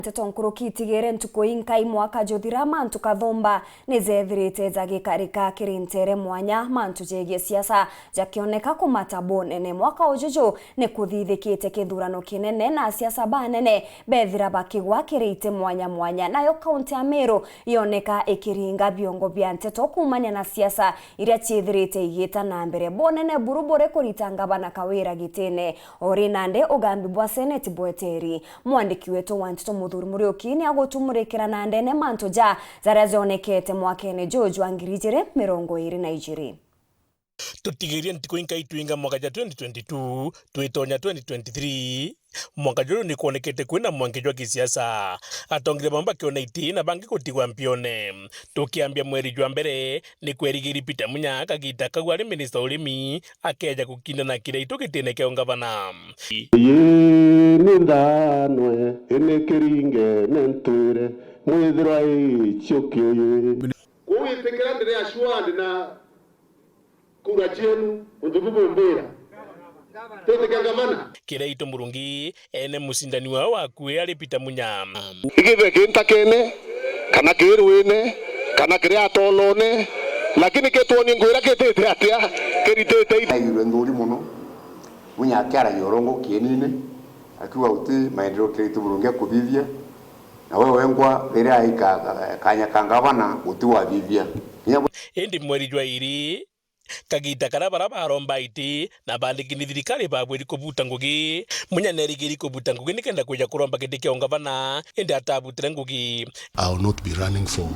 Tetonkuruki tigere ntukoinkai mwaka jothira mantu KATHUMBA nizethirite zagikarika kirintere mwanya mantu jegie siasa jakioneka kumata bonene mwaka ojojo ne kuthithikite kithurano kinene na siasa banene bethira bakigwa kirite mwanya nayo kaunti ya MERU yoneka ikiringa biongo bya nteto kumanya na siasa iria chithirite igita na mbere bonene burubore kuritanga bana kawira gitene orinande ugambi bwa seneti bweteri mwandiki wetu wa nteto Murioki ni agotumurekera na ndene manto ja zarazonekete mwakene George Wangirijere 22. Tutigiria ntikoinka itwinga mwaka ja 2022 twitonya 2023 mwaka joro ni kuonekete kwina mwangi jwa kisiasa atongire mamba kiona iti na bangi kutigwa mpione tukiambia mweri jwa mbere ni kwerigiri Peter Munya kagita kagwari minister ulimi akeja kukinda na kire itugitene ke ongavana nindanwe enekeringe nenture mwithrai chokyoye kuwitekera ndere ashwande na kurachenu undububumbira Kireito Murungi ene musindani wao akue ali Peter Munya igive kinta kene kana kirwine kana kire atolone lakini ketoni ngwira ketete atia kiritete ayure nduri muno Munya akara yorongo kienine akiwa uti maendeleo Kireito Murungi akubivia na wewe ngwa bere aika kanya kangavana uti wa vivia endi mweri jwa iri kagita karabara baromba iti na bandikini thirikari babweri kubuta ngugi Munya nerigiri kubuta ngugi nikenda kuja kuromba kidike ongavana ende atabutire ngugi. I will not be running for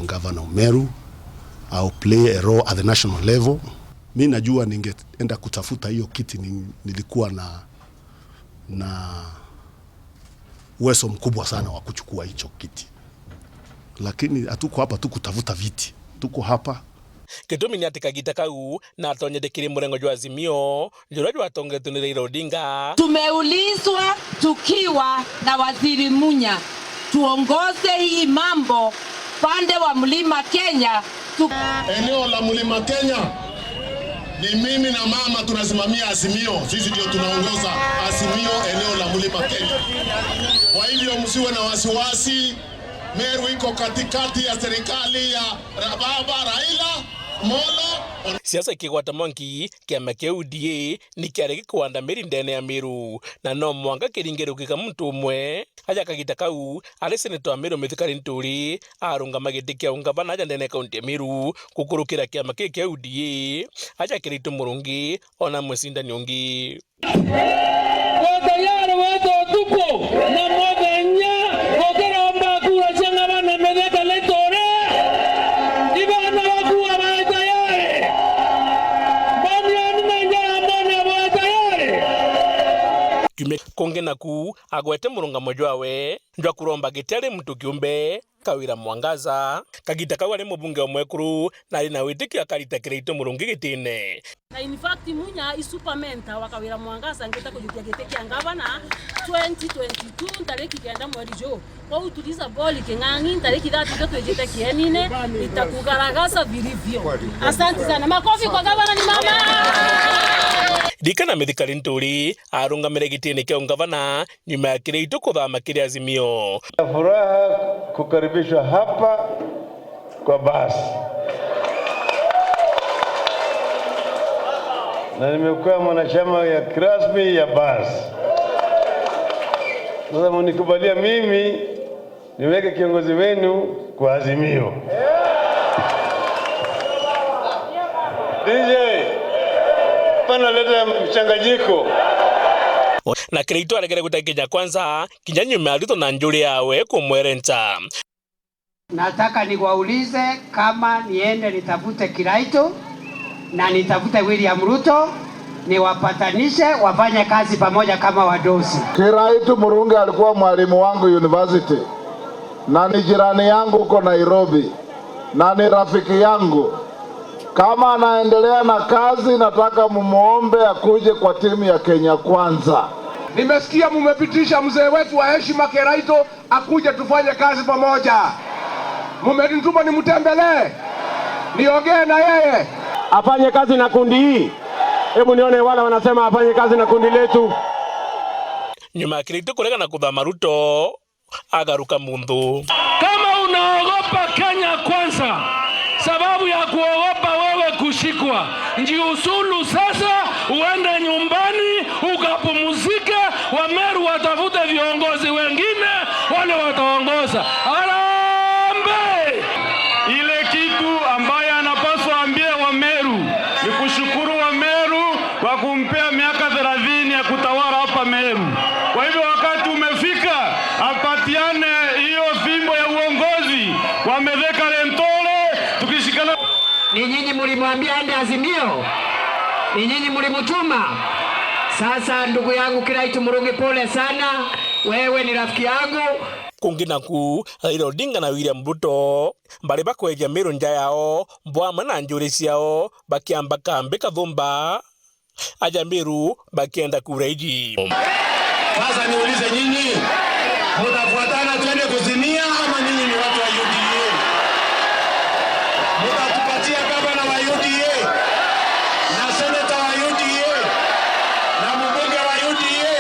Governor Meru. I will play a role at the national level. Mimi najua ningeenda kutafuta hiyo kiti nilikuwa na uwezo mkubwa sana wa kuchukua hicho kiti. Lakini hatuko hapa tu kutafuta viti. Tuko hapa Ketumi ni atikagita kau na atonyedekiri murengo jwa Azimio jurajwa atongetunire Raila Odinga. Tumeulizwa tukiwa na Waziri Munya tuongoze hii mambo pande wa Mlima Kenya. Eneo la Mlima Kenya ni mimi na mama tunasimamia Azimio, sisi ndio tunaongoza Azimio eneo la Mlima Kenya. Kwa hivyo msiwe na wasiwasi, Meru iko katikati ya serikali ya Baba Raila Molo. Siasa KUGWATA MWANKI kiama kia UDA ni kiaregi kuanda meri ndene ya Meru na no mwanga kiringero kika mtu umwe aja kagita kau ale seneto wa Meru mithikari nturi arunga magiti kia ungavana aja ndene kaunti ya Meru kukurukira kiama kia UDA aja Kireito Murungi ona mwesindani ungi watayari wetu tupo na mwagenya wakeromba kura changa bana medeka letore ibana wakuwa watayari bani anumenya mbona watayari Kume kongena ku agwete murunga mojwawe njwa kuromba gitele mtu kiumbe kawira mwangaza kagita kawale mubunge omwekuru na lina witiki akarita Kireito Murungi gitine na in fact Munya isupamenta wakawira mwangaza ngeta kujukia giteki angavana 2022 tariki kenda mweri jo kwa utuliza boli kengangi tariki 3 twejete kienine itakugaragaza vilivyo. Asante sana, makofi kwa gavana ni mama. Dikana medikali nturi arunga meregitine kia ungavana nyuma ya Kireito kuthama kiri Azimio. Furaha kukaribishwa hapa kwa basi. Na nimekuwa mwanachama ya kirasmi ya basi. Sasa mnikubalia mimi niweke kiongozi wenu kwa Azimio. DJ pana leta mchanganyiko. Na Kireito alegere kutakija kwanza kinyanyume alito na njuri yawe kumwerenta. Nataka niwaulize kama niende nitafute Kireito na nitafute William Ruto niwapatanishe wafanye kazi pamoja kama wadosi. Kireito Murungi alikuwa mwalimu wangu university na ni jirani yangu huko Nairobi na ni rafiki yangu. Kama anaendelea na kazi nataka mumuombe akuje kwa timu ya Kenya Kwanza. Nimesikia mumepitisha mzee wetu wa heshima Kireito akuje tufanye kazi pamoja. Mumenituma nimtembelee niongee na yeye afanye kazi na kundi hii. Hebu nione wala wanasema afanye kazi na kundi letu. Nyuma ya Kireito kulega na kuthama Ruto agaruka mundu. Kama unaogopa Kenya kwanza, sababu ya kuogopa wewe kushikwa, njiusulu sasa, uende nyumbani ukapumzike. Wa Meru watafute viongozi wengine wale wataongoza. Arambe! Ile kitu ambaye anapaswa ambie wa Meru ni kushukuru wa Meru kwa kumpea miaka 30 ya kutawala hapa Meru. Kwa hivyo wakati umefika apatiane hiyo fimbo ya uongozi kwa Metheka Lentole, tukishikana. Ni nyinyi mlimwambia aende Azimio, ni nyinyi mlimtuma. Sasa ndugu yangu Kiraitu Murungi, pole sana, wewe ni rafiki yangu. Kungina ku Raila Odinga na William Ruto bari bakweja Meru nja yao mbwama na njuri ciao bakiamba kambe Kathumba aja Meru bakienda kureji. Sasa niulize nyinyi, mtafuatana twende kuzimia ama nyinyi ni watu wa UDA? Mtatupatia gavana wa UDA na seneta wa UDA na mbunge wa UDA?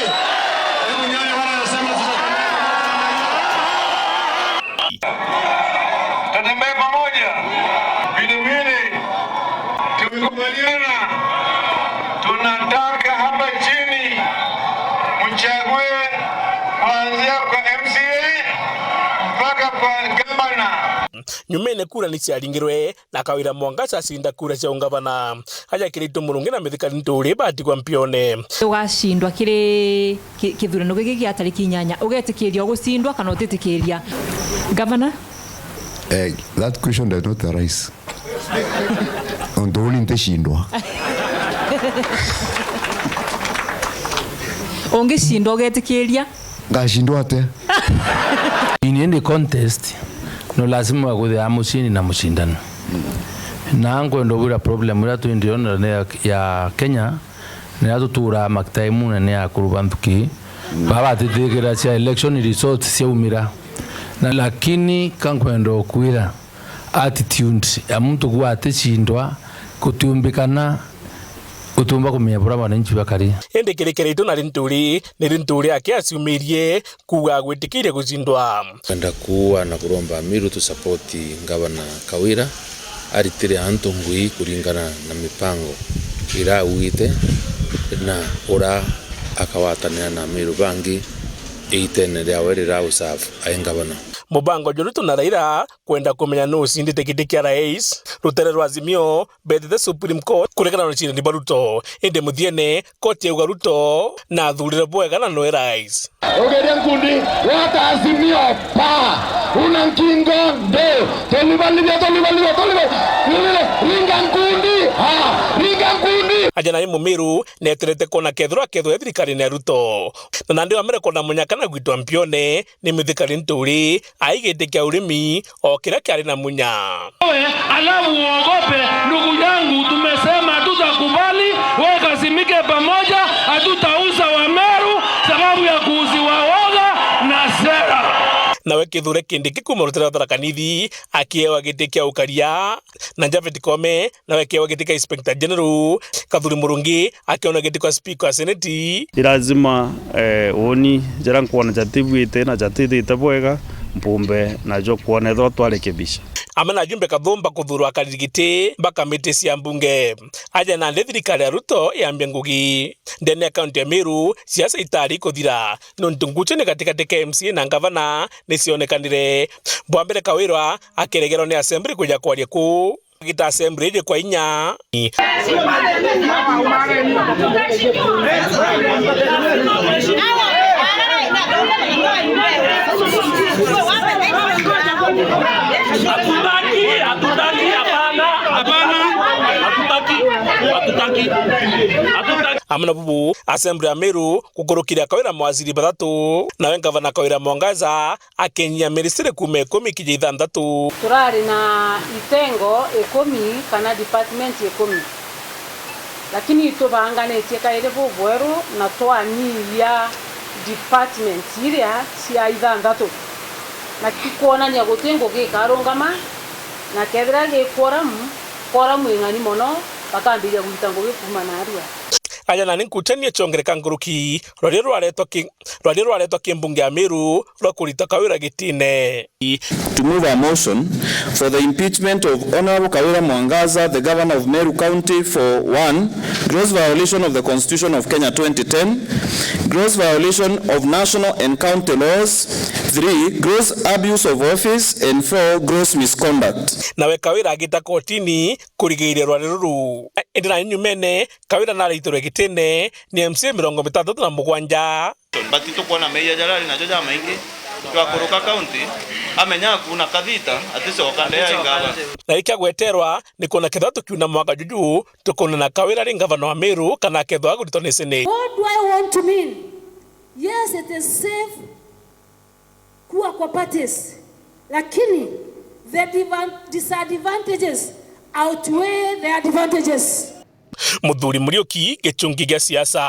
Hebu nione wala nasema Tutembee pamoja. Vile tumekubaliana tunataka hapa chini mchague kuanzia kwa MCA mpaka kwa gavana. Nyumene kura ni ciaringirwe na Kawira Mwangasa acinda kura cia ungavana. Aja Kiraitu Murungi na Mithika Nturi bati kwa mpione. Ugacindwa kiri kithurano giki gia tariki 8 ugetikiria gucindwa kana utitikiria gavana? That question does not arise. Ondoli nteshindwa. Ungeshindwa ugetikiria? Ngashindwa ate. In any contest no lazima wakuthia mushini na mushindano. Na ngwendo bura problem ira tuindiona ya Kenya na tutura maktaimu na ya kurubantuki baba titikira cia election results cia umira. Na lakini kankwendo kuira attitude ya mtu kwa atishindwa kutumbikana utumba kumebura wananchi bakari. Ende Kiraitu na Nturi ni Nturi akiasumirie kuga gwitikire kuzindwa. Kwenda kuwa na kuromba Meru tu support gavana Kawira aritire antu ngui kuringana na mipango ira uite na ora akawatania na Meru bangi eitene ya werira usafu aingavana. Mubango Ruto na Raila kwenda kumenya no sindite kiti kia rais rutere rwa Azimio beth the Supreme Court kurekana na chini Ruto ende muthiene koti ya Ruto na thurire bwega na no rais ogeria nkundi wata Azimio pa una nkingo ndio tolibalivia ringa nkundi aja na Meru neterete kona kethura thirikari na Ruto na ndio amere kona munyakana gwitwa mpione ni Mithika Nturi aigete kia urimi o kila kiari na munya. Alafu uogope ndugu yangu, tumesema tutakubali wewe kasimike pamoja, hatutauza wa Meru sababu ya kuuziwa woga na sera. Nawe kithure kindi kikumurutira Tharakanithi akiewa giti kia ukaria na Javed Kome nawe akiewa giti kia Inspector General Kathuri Murungi akiona giti kwa Speaker wa Senate. Lazima oni jara kuona jatibwite na jatithite bwega mpumbe na jo kuona tho twarekebisha. Amana jumbe Kathumba kuthurwa akarigite mpaka miti cia mbunge aja na thirikari ya Ruto yambia ngugi ndene kaunti ya Meru siasa itari kuthira nontunguchene katika MCA na gavana nicionekanire bwambere Kawira akiregerwo ni assembly kuja kwaria ku gita assembly je kwa inya amana bubu assembly ya Meru kukorokira Kawira mawaziri bathatu nawe gavana Kawira Mwangaza akenya ministry kume 16 turari na itengo 10 kana department 10 lakini tubanganĩtie kaire bubweru na twanyiria department iria cia 6 na kikuonania gutengo gikarungama na kethira gikora mu ing'ani mono bakambiria gwita ngugi kuma na arua aya na ninkutania chongereka nguruki rwari rwaretwa kimbunge ya Meru rwa kurita Kawira gitine. To move a motion for the impeachment of Honorable Kawira Mwangaza, the Governor of Meru County, for 1. gross violation of the Constitution of Kenya 2010, gross violation of national and county laws, 3. gross abuse of office, and 4. gross misconduct. Nawe Kawira agita kotini kurigiire rwari ruru endira nyumene Kawira na riitwe gitine ni MC 37 batito kuona meya jalali na joja maingi kwa kuruka county amenya kuna kadhita atise wakandea ingaba na ikagweterwa ni kuna kethatu kiuna mwaka juju tukona na Kawira ri governor wa Meru kana kethwa gutone sene. What do I want to mean? Yes, it is safe kuwa kwa parties, lakini the disadvantages outweigh the advantages. Muthuri Muriuki, Gîchunki gya siasa.